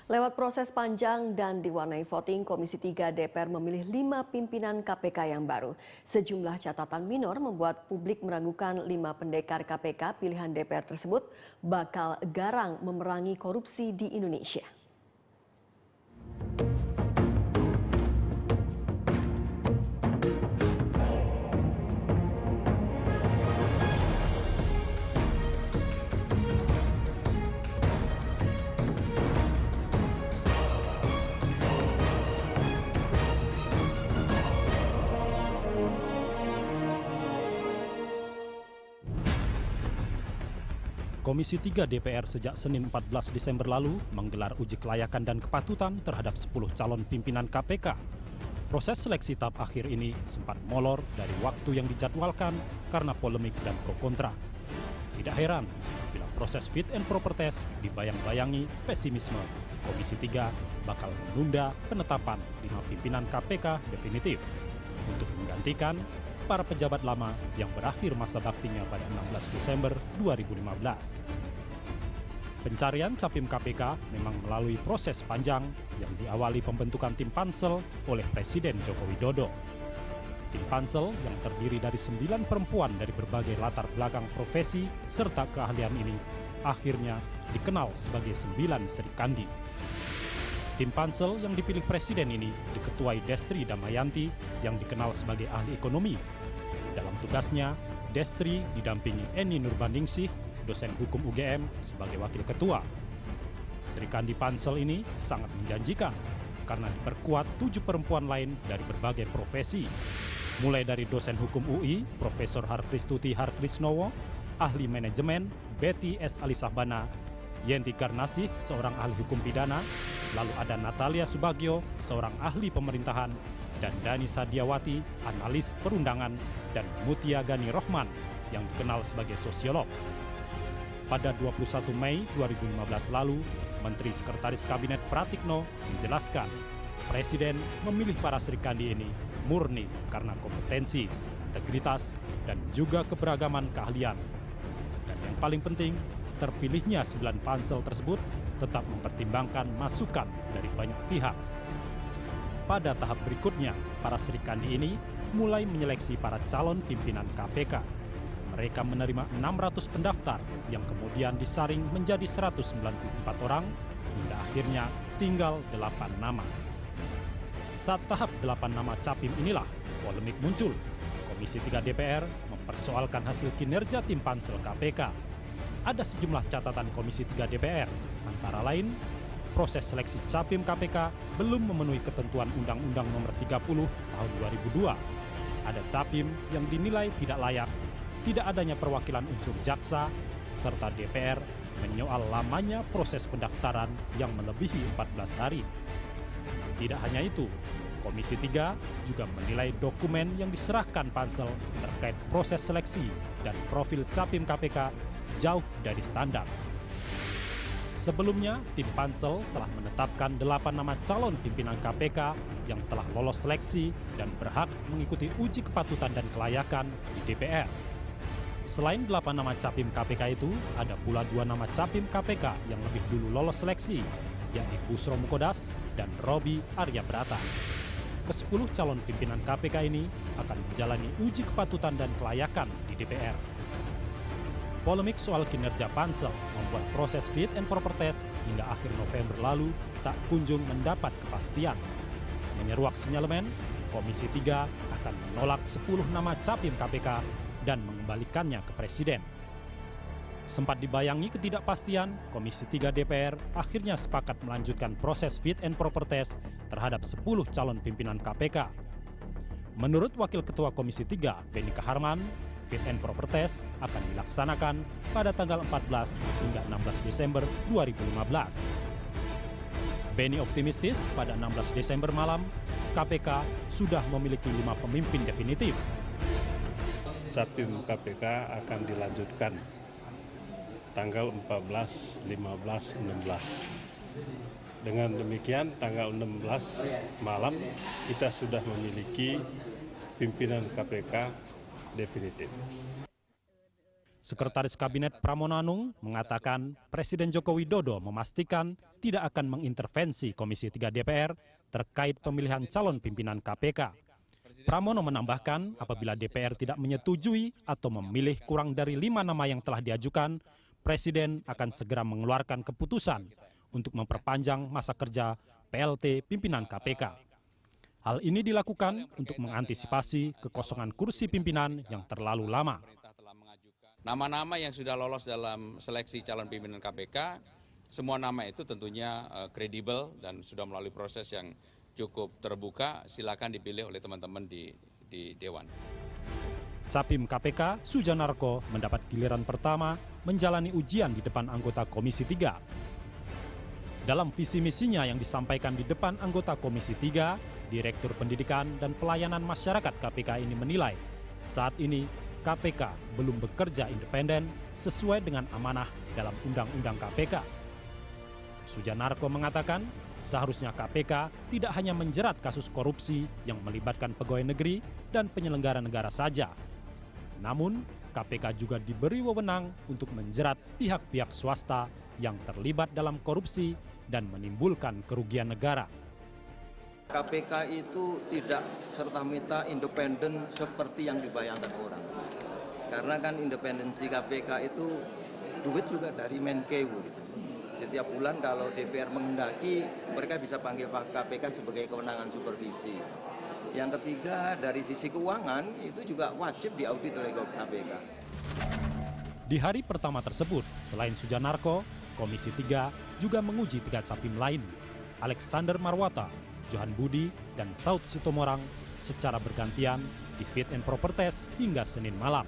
Lewat proses panjang dan diwarnai voting, Komisi 3 DPR memilih 5 pimpinan KPK yang baru. Sejumlah catatan minor membuat publik meragukan 5 pendekar KPK pilihan DPR tersebut bakal garang memerangi korupsi di Indonesia. Komisi 3 DPR sejak Senin 14 Desember lalu menggelar uji kelayakan dan kepatutan terhadap 10 calon pimpinan KPK. Proses seleksi tahap akhir ini sempat molor dari waktu yang dijadwalkan karena polemik dan pro kontra. Tidak heran bila proses fit and proper test dibayang-bayangi pesimisme. Komisi 3 bakal menunda penetapan 5 pimpinan KPK definitif untuk menggantikan para pejabat lama yang berakhir masa baktinya pada 16 Desember 2015. Pencarian capim KPK memang melalui proses panjang yang diawali pembentukan tim pansel oleh Presiden Joko Widodo. Tim pansel yang terdiri dari 9 perempuan dari berbagai latar belakang profesi serta keahlian ini akhirnya dikenal sebagai 9 Serikandi. Tim pansel yang dipilih Presiden ini diketuai Destri Damayanti yang dikenal sebagai ahli ekonomi. Dalam tugasnya, Destri didampingi Eni Nurbaningsih, dosen hukum UGM, sebagai wakil ketua. Serikandi pansel ini sangat menjanjikan karena diperkuat 7 perempuan lain dari berbagai profesi. Mulai dari dosen hukum UI, Profesor Harkristuti Hartrisnowo, ahli manajemen, Betty S. Alisahbana, Yenti Karnasih, seorang ahli hukum pidana, lalu ada Natalia Subagio, seorang ahli pemerintahan, dan Dani Sadiawati, analis perundangan, dan Mutia Gani Rohman, yang dikenal sebagai sosiolog. Pada 21 Mei 2015 lalu, Menteri Sekretaris Kabinet Pratikno menjelaskan, Presiden memilih para Serikandi ini murni karena kompetensi, integritas, dan juga keberagaman keahlian. Dan yang paling penting, terpilihnya 9 pansel tersebut tetap mempertimbangkan masukan dari banyak pihak. Pada tahap berikutnya, para Serikandi ini mulai menyeleksi para calon pimpinan KPK. Mereka menerima 600 pendaftar yang kemudian disaring menjadi 194 orang hingga akhirnya tinggal 8 nama. Saat tahap 8 nama capim inilah polemik muncul. Komisi 3 DPR mempersoalkan hasil kinerja tim pansel KPK. Ada sejumlah catatan Komisi 3 DPR, antara lain proses seleksi capim KPK belum memenuhi ketentuan Undang-Undang Nomor 30 Tahun 2002. Ada capim yang dinilai tidak layak, tidak adanya perwakilan unsur jaksa, serta DPR menyoal lamanya proses pendaftaran yang melebihi 14 hari. Tidak hanya itu, Komisi 3 juga menilai dokumen yang diserahkan pansel terkait proses seleksi dan profil capim KPK jauh dari standar. Sebelumnya, tim pansel telah menetapkan 8 nama calon pimpinan KPK yang telah lolos seleksi dan berhak mengikuti uji kepatutan dan kelayakan di DPR. Selain 8 nama capim KPK itu, ada pula 2 nama capim KPK yang lebih dulu lolos seleksi, yakni Busro Mukodas dan Robi Aryabrata. Ke-10 calon pimpinan KPK ini akan menjalani uji kepatutan dan kelayakan di DPR. Polemik soal kinerja pansel membuat proses fit and proper test hingga akhir November lalu tak kunjung mendapat kepastian. Menyeruak sinyalemen, Komisi 3 akan menolak 10 nama capim KPK dan mengembalikannya ke Presiden. Sempat dibayangi ketidakpastian, Komisi 3 DPR akhirnya sepakat melanjutkan proses fit and proper test terhadap 10 calon pimpinan KPK. Menurut Wakil Ketua Komisi 3, Beni Kaharman, fit and proper test akan dilaksanakan pada tanggal 14 hingga 16 Desember 2015. Beni optimistis pada 16 Desember malam, KPK sudah memiliki 5 pemimpin definitif. Capim KPK akan dilanjutkan tanggal 14, 15, 16. Dengan demikian tanggal 16 malam kita sudah memiliki pimpinan KPK definitif. Sekretaris Kabinet Pramono Anung mengatakan Presiden Joko Widodo memastikan tidak akan mengintervensi Komisi 3 DPR terkait pemilihan calon pimpinan KPK. Pramono menambahkan apabila DPR tidak menyetujui atau memilih kurang dari 5 nama yang telah diajukan, Presiden akan segera mengeluarkan keputusan untuk memperpanjang masa kerja PLT pimpinan KPK. Hal ini dilakukan untuk mengantisipasi kekosongan kursi pimpinan yang terlalu lama. Nama-nama yang sudah lolos dalam seleksi calon pimpinan KPK, semua nama itu tentunya kredibel dan sudah melalui proses yang cukup terbuka. Silakan dipilih oleh teman-teman di Dewan. Capim KPK, Sujanarko, mendapat giliran pertama menjalani ujian di depan anggota Komisi 3. Dalam visi misinya yang disampaikan di depan anggota Komisi 3, Direktur Pendidikan dan Pelayanan Masyarakat KPK ini menilai saat ini KPK belum bekerja independen sesuai dengan amanah dalam Undang-Undang KPK. Sujanarko mengatakan seharusnya KPK tidak hanya menjerat kasus korupsi yang melibatkan pegawai negeri dan penyelenggara negara saja. Namun, KPK juga diberi wewenang untuk menjerat pihak-pihak swasta yang terlibat dalam korupsi dan menimbulkan kerugian negara. KPK itu tidak serta-merta independen seperti yang dibayangkan orang. Karena kan independensi KPK itu duit juga dari Menkeu gitu. Setiap bulan kalau DPR menghendaki, mereka bisa panggil KPK sebagai kewenangan supervisi. Yang ketiga, dari sisi keuangan itu juga wajib diaudit oleh KPK. Di hari pertama tersebut, selain Sujanarko, Komisi 3 juga menguji 3 capim lain, Alexander Marwata, Johan Budi, dan Saud Sitomorang secara bergantian di fit and proper test hingga Senin malam.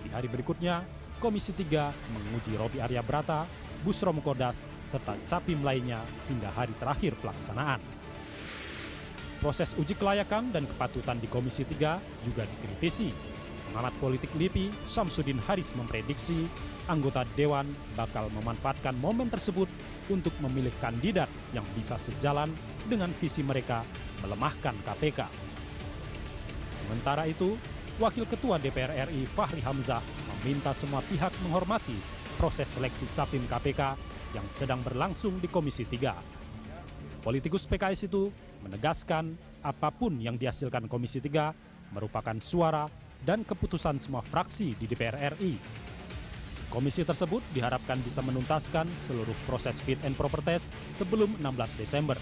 Di hari berikutnya, Komisi 3 menguji Robi Arya Brata, Busro Mukodas, serta capim lainnya hingga hari terakhir pelaksanaan. Proses uji kelayakan dan kepatutan di Komisi 3 juga dikritisi. Pengamat politik LIPI, Syamsuddin Haris memprediksi anggota Dewan bakal memanfaatkan momen tersebut untuk memilih kandidat yang bisa sejalan dengan visi mereka melemahkan KPK. Sementara itu, Wakil Ketua DPR RI Fahri Hamzah meminta semua pihak menghormati proses seleksi capim KPK yang sedang berlangsung di Komisi 3. Politikus PKS itu menegaskan apapun yang dihasilkan Komisi 3 merupakan suara dan keputusan semua fraksi di DPR RI. Komisi tersebut diharapkan bisa menuntaskan seluruh proses fit and proper test sebelum 16 Desember.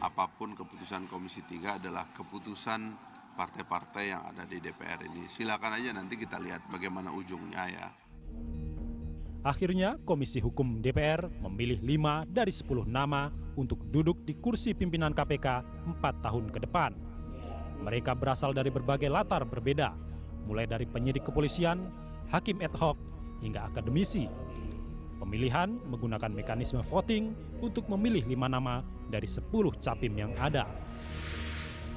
Apapun keputusan Komisi 3 adalah keputusan partai-partai yang ada di DPR ini. Silakan aja nanti kita lihat bagaimana ujungnya ya. Akhirnya, Komisi Hukum DPR memilih 5 dari 10 nama untuk duduk di kursi pimpinan KPK 4 tahun ke depan. Mereka berasal dari berbagai latar berbeda, mulai dari penyidik kepolisian, hakim ad hoc, hingga akademisi. Pemilihan menggunakan mekanisme voting untuk memilih 5 nama dari 10 capim yang ada.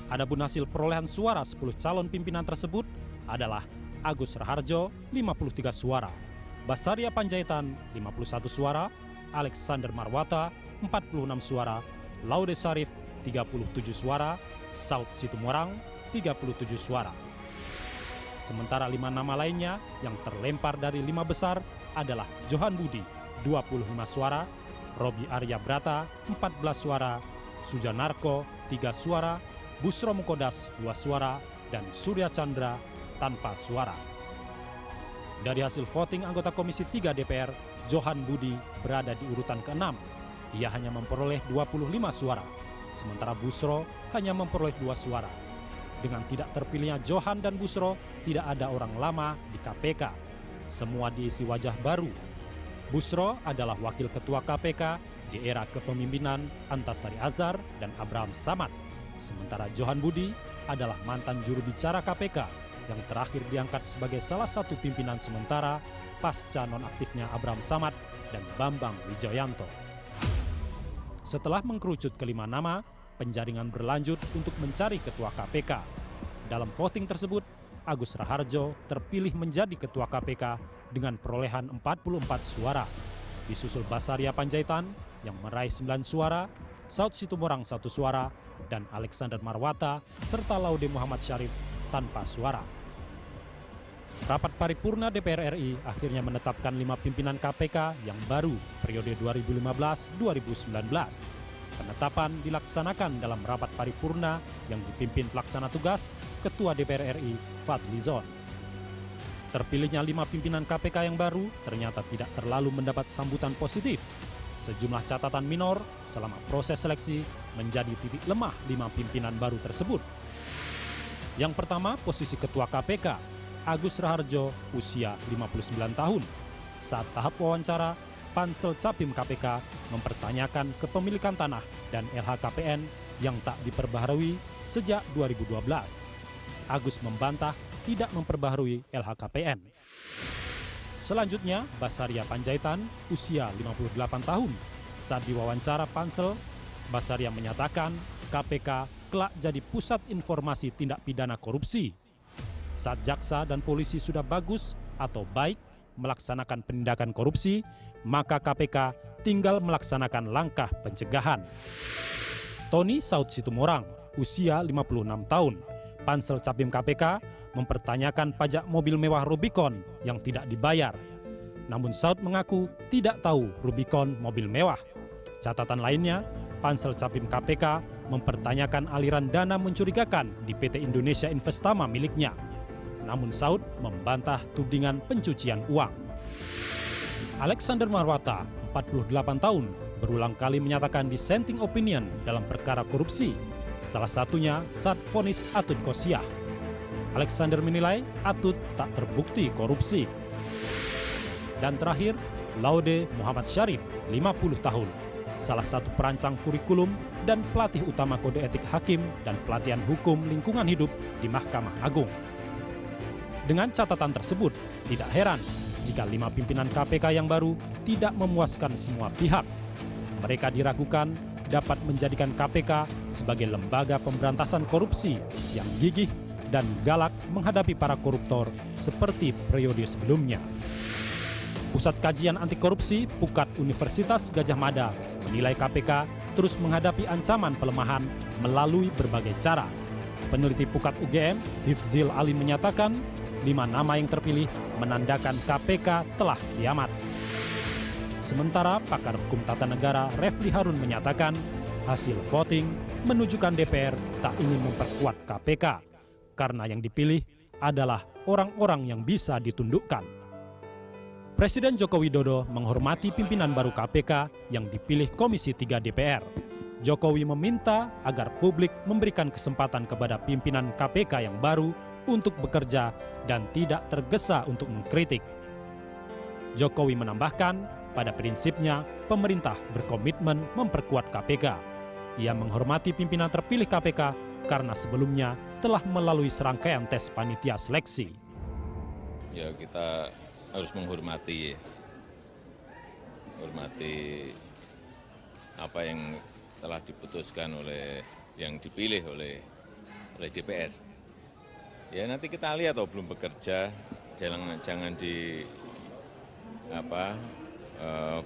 Adapun hasil perolehan suara 10 calon pimpinan tersebut adalah Agus Raharjo 53 suara, Basaria Panjaitan 51 suara, Alexander Marwata 46 suara, Laude Sarif 37 suara, Saud Situmorang 37 suara. Sementara 5 nama lainnya yang terlempar dari 5 besar adalah Johan Budi 25 suara, Robi Arya Brata 14 suara, Sujanarko 3 suara, Busro Mukodas 2 suara, dan Surya Chandra tanpa suara. Dari hasil voting anggota Komisi 3 DPR, Johan Budi berada di urutan ke-6. Ia hanya memperoleh 25 suara, sementara Busro hanya memperoleh 2 suara. Dengan tidak terpilihnya Johan dan Busro, tidak ada orang lama di KPK. Semua diisi wajah baru. Busro adalah wakil ketua KPK di era kepemimpinan Antasari Azhar dan Abraham Samad. Sementara Johan Budi adalah mantan juru bicara KPK yang terakhir diangkat sebagai salah satu pimpinan sementara pasca nonaktifnya Abraham Samad dan Bambang Wijoyanto. Setelah mengkerucut ke-5 nama, penjaringan berlanjut untuk mencari ketua KPK. Dalam voting tersebut, Agus Raharjo terpilih menjadi ketua KPK dengan perolehan 44 suara. Disusul Basaria Panjaitan yang meraih 9 suara, Saud Situmorang 1 suara, dan Alexander Marwata serta Laude Muhammad Syarif tanpa suara. Rapat paripurna DPR RI akhirnya menetapkan 5 pimpinan KPK yang baru periode 2015-2019. Penetapan dilaksanakan dalam rapat paripurna yang dipimpin pelaksana tugas Ketua DPR RI Fadlizon. Terpilihnya 5 pimpinan KPK yang baru ternyata tidak terlalu mendapat sambutan positif. Sejumlah catatan minor selama proses seleksi menjadi titik lemah 5 pimpinan baru tersebut. Yang pertama, posisi Ketua KPK, Agus Raharjo, usia 59 tahun. Saat tahap wawancara, Pansel Capim KPK mempertanyakan kepemilikan tanah dan LHKPN yang tak diperbaharui sejak 2012. Agus membantah tidak memperbaharui LHKPN. Selanjutnya, Basaria Panjaitan, usia 58 tahun. Saat diwawancara Pansel, Basaria menyatakan KPK kelak jadi pusat informasi tindak pidana korupsi. Saat jaksa dan polisi sudah bagus atau baik melaksanakan penindakan korupsi, maka KPK tinggal melaksanakan langkah pencegahan. Tony Saud Situmorang, usia 56 tahun. Pansel Capim KPK mempertanyakan pajak mobil mewah Rubicon yang tidak dibayar. Namun Saud mengaku tidak tahu Rubicon mobil mewah. Catatan lainnya, Pansel Capim KPK mempertanyakan aliran dana mencurigakan di PT Indonesia Investama miliknya. Namun Saud membantah tudingan pencucian uang. Alexander Marwata, 48 tahun, berulang kali menyatakan dissenting opinion dalam perkara korupsi. Salah satunya saat vonis Atut Qosiah. Alexander menilai Atut tak terbukti korupsi. Dan terakhir, Laude Muhammad Syarif, 50 tahun. Salah satu perancang kurikulum dan pelatih utama kode etik hakim dan pelatihan hukum lingkungan hidup di Mahkamah Agung. Dengan catatan tersebut, tidak heran jika 5 pimpinan KPK yang baru tidak memuaskan semua pihak. Mereka diragukan dapat menjadikan KPK sebagai lembaga pemberantasan korupsi yang gigih dan galak menghadapi para koruptor seperti periode sebelumnya. Pusat Kajian Anti Korupsi Pukat Universitas Gadjah Mada menilai KPK terus menghadapi ancaman pelemahan melalui berbagai cara. Peneliti Pukat UGM, Hifzil Ali menyatakan 5 nama yang terpilih menandakan KPK telah kiamat. Sementara pakar hukum tata negara Refli Harun menyatakan hasil voting menunjukkan DPR tak ingin memperkuat KPK karena yang dipilih adalah orang-orang yang bisa ditundukkan. Presiden Joko Widodo menghormati pimpinan baru KPK yang dipilih Komisi 3 DPR. Jokowi meminta agar publik memberikan kesempatan kepada pimpinan KPK yang baru untuk bekerja dan tidak tergesa untuk mengkritik. Jokowi menambahkan, pada prinsipnya pemerintah berkomitmen memperkuat KPK. Ia menghormati pimpinan terpilih KPK karena sebelumnya telah melalui serangkaian tes panitia seleksi. Ya, kita harus menghormati apa yang telah diputuskan oleh yang dipilih oleh DPR. Ya nanti kita lihat belum bekerja, jangan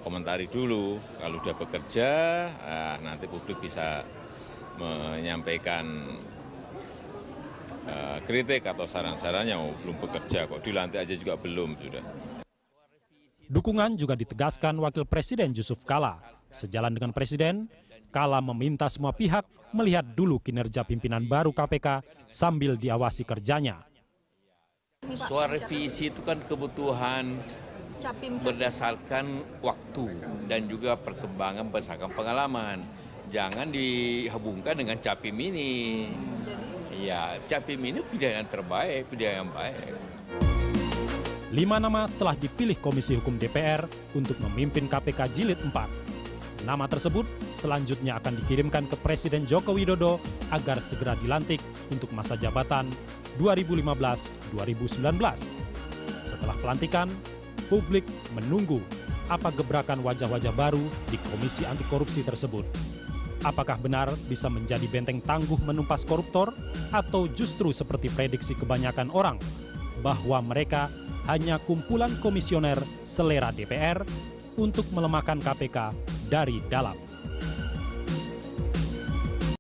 komentari dulu. Kalau sudah bekerja, nanti publik bisa menyampaikan kritik atau saran-sarannya. Belum bekerja kok, dilantik aja juga belum sudah. Dukungan juga ditegaskan Wakil Presiden Yusuf Kala. Sejalan dengan Presiden, Kala meminta semua pihak melihat dulu kinerja pimpinan baru KPK sambil diawasi kerjanya. Soal revisi itu kan kebutuhan berdasarkan waktu dan juga perkembangan berdasarkan pengalaman. Jangan dihubungkan dengan Capim ini. Ya, Capim ini pilihan yang terbaik, pilihan yang baik. 5 nama telah dipilih Komisi Hukum DPR untuk memimpin KPK Jilid 4. Nama tersebut selanjutnya akan dikirimkan ke Presiden Joko Widodo agar segera dilantik untuk masa jabatan 2015-2019. Setelah pelantikan, publik menunggu apa gebrakan wajah-wajah baru di Komisi Anti Korupsi tersebut. Apakah benar bisa menjadi benteng tangguh menumpas koruptor atau justru seperti prediksi kebanyakan orang bahwa mereka hanya kumpulan komisioner selera DPR untuk melemahkan KPK dari dalam.